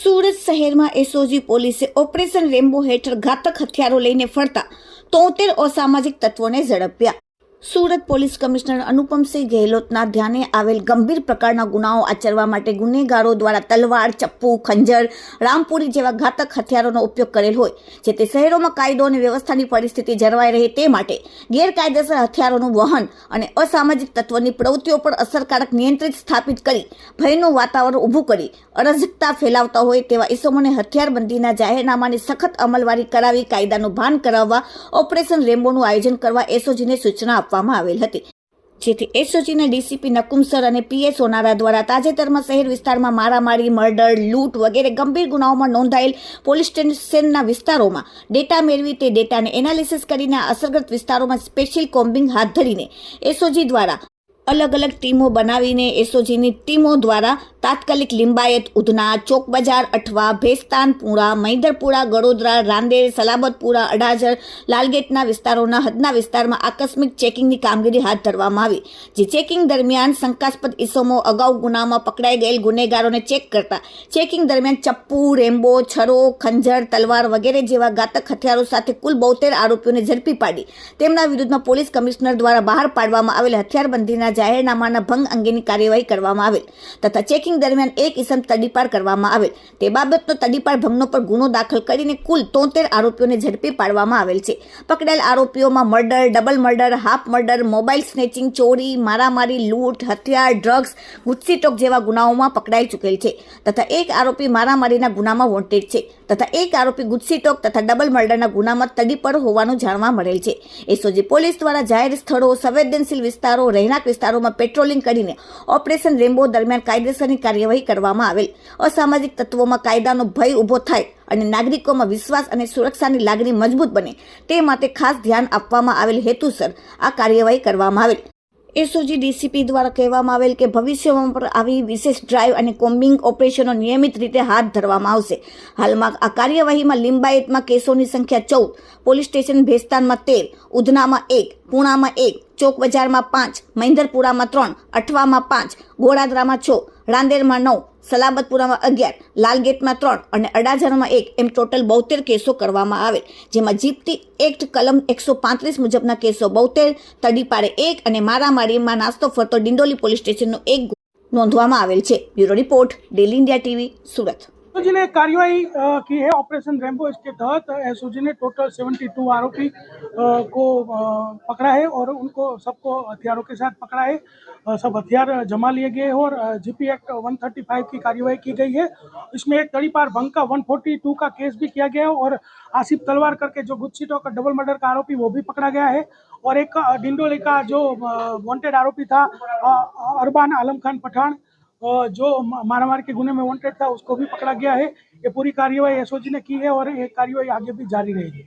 સુરત શહેરમાં એસઓજી પોલીસે operation Rambo હેઠળ ઘાતક હથિયારો લઈને ફરતા 73 અસામાજિક તત્વોને ઝડપ્યા। સુરત પોલીસ કમિશનર અનુપમસિંહ ગેહલોતના ધ્યાને આવેલ ગંભીર પ્રકારના ગુનાઓ આચરવા માટે ગુનેગારો દ્વારા તલવાર, ચપ્પુ, ખંજર, રામપુરી જેવા ઘાતક હથિયારોનો ઉપયોગ કરેલ હોય, જેથી શહેરોમાં કાયદો અને વ્યવસ્થાની પરિસ્થિતિ જળવાઈ રહે તે માટે ગેરકાયદેસર હથિયારોનું વહન અને અસામાજિક તત્વોની પ્રવૃત્તિઓ પર અસરકારક નિયંત્રિત સ્થાપિત કરી ભયનું વાતાવરણ ઊભું કરી અરાજકતા ફેલાવતા હોય તેવા ઇસમોને હથિયારબંધીના જાહેરનામાની સખત અમલવારી કરાવી કાયદાનું ભાન કરાવવા ઓપરેશન રેમ્બોનું આયોજન કરવા એસઓજીને સૂચના આપવામાં આવેલ હતી, જેથી એસઓજીના ડીસીપી નકુમ સર અને પીએ સોનારા દ્વારા તાજેતરમાં શહેર વિસ્તારમાં મારામારી, મર્ડર, લૂંટ વગેરે ગંભીર ગુનાઓમાં નોંધાયેલ પોલીસ સ્ટેશનના વિસ્તારોમાં ડેટા મેળવી તે ડેટાને એનાલિસિસ કરીને અસરગ્રસ્ત વિસ્તારોમાં સ્પેશિયલ કોમ્બિંગ હાથ ધરીને એસઓજી દ્વારા અલગ અલગ ટીમો બનાવીને એસઓજીની ટીમો દ્વારા તાત્કાલિક લિંબાયત, ઉધના, ચોક બજાર, અઠવા, ભેસ્તાનપુરા, મહિધરપુરા, ગડોદરા, રાંદેર, સલાબતપુરા, અડાજર, લાલગેટના વિસ્તારોના હદના વિસ્તારમાં આકસ્મિક ચેકિંગની કામગીરી હાથ ધરવામાં આવી, જે ચેકિંગ દરમિયાન શંકાસ્પદ ઇસમો અગાઉ ગુનામાં પકડાઈ ગયેલ ગુનેગારોને ચેક કરતા ચેકિંગ દરમિયાન ચપ્પુ, રેમ્બો, છરો, ખંજર, તલવાર વગેરે જેવા ઘાતક હથિયારો સાથે કુલ 72 આરોપીઓને ઝડપી પાડી તેમના વિરુદ્ધમાં પોલીસ કમિશનર દ્વારા બહાર પાડવામાં આવેલ હથિયારબંધીના જાહેરનામાના ભંગ અંગેની કાર્યવાહી કરવામાં આવેલ તથા ચેકિંગ દરમિયાન એક ઇસમ તડીપાર કરવામાં આવેલ તે બાબતનો તડીપાર ભંગનો પર ગુનો દાખલ કરીને કુલ 73 આરોપીઓને ઝડપી પાડવામાં આવેલ છે। પકડાયેલ આરોપીઓમાં murder, double murder, half murder, mobile snatching, ચોરી, મારામારી, લૂંટ, હથિયાર, ડ્રગ્સ, ગુસ્સીટોક જેવા ગુનાઓમાં પકડાઈ ચૂકેલ છે તથા એક આરોપી મારામારીના ગુનામાં વોન્ટેડ છે તથા એક આરોપી ગુસ્સીટોક તથા ડબલ મર્ડરના ગુનામાં તડીપાર હોવાનું જાણવા મળેલ છે। એસઓજી પોલીસ દ્વારા જાહેર સ્થળો, સંવેદનશીલ વિસ્તારો, રહેણાંક વિસ્તારોમાં પેટ્રોલિંગ કરીને ઓપરેશન રેમ્બો દરમિયાન કાયદેસરની કાર્યવાહી કરવામાં આવેલ અસામાજિક તત્વોમાં કાયદાનો ભય ઊભો થાય અને નાગરિકોમાં વિશ્વાસ અને સુરક્ષાની લાગણી મજબૂત બને તે માટે ખાસ ધ્યાન આપવામાં આવેલ હેતુસર આ કાર્યવાહી કરવામાં આવેલ। એસઓજી ડીસીપી દ્વારા કહેવામાં આવેલ કે ભવિષ્યમાં પર આવી વિશેષ ડ્રાઈવ અને કોમ્બિંગ ઓપરેશનો નિયમિત રીતે હાથ ધરવામાં આવશે। હાલમાં આ કાર્યવાહીમાં લિંબાયતમાં કેસોની સંખ્યા 14, પોલીસ સ્ટેશન ભેસ્તાનમાં 13, ઉધનામાં 1, પુણામાં 1, ચોક બજારમાં 5, મહિધરપુરામાં 3, અઠવામાં 5, ગોળાદરામાં 6, રાંદેરમાં 9, સલાબતપુરામાં 11, લાલગેટમાં 3 અને અડાજરમાં 1 એમ ટોટલ 72 કેસો કરવામાં આવેલ, જેમાં જીપટી એક્ટ કલમ 135 મુજબના કેસો 72, તડીપારે 1 અને મારામારીમાં નાસ્તો ફરતો ડિંડોલી પોલીસ સ્ટેશનનો 1 નોંધવામાં આવેલ છે। બ્યુરો રિपोर्ट, डेली इंडिया टीवी, सूरत। एसओजी ने कार्रवाई की है ऑपरेशन रेम्बो। इसके तहत एसओजी ने टोटल 72 आरोपी को पकड़ा है और उनको सबको हथियारों के साथ पकड़ा है। सब हथियार जमा लिए गए हैं और जीपी एक्ट 135 की कार्रवाई की गई है। इसमें एक तड़ीपार भंग का 142 का केस भी किया गया है और आसिफ तलवार करके जो गुस्सीटोक का डबल मर्डर का आरोपी वो भी पकड़ा गया है और एक डिंडोली का जो वांटेड आरोपी था अरबान आलम खान पठान जो मारामारी के गुने में वांटेड था उसको भी पकड़ा गया है। ये पूरी कार्यवाही एसओजी ने की है और ये कार्यवाही आगे भी जारी रहेगी।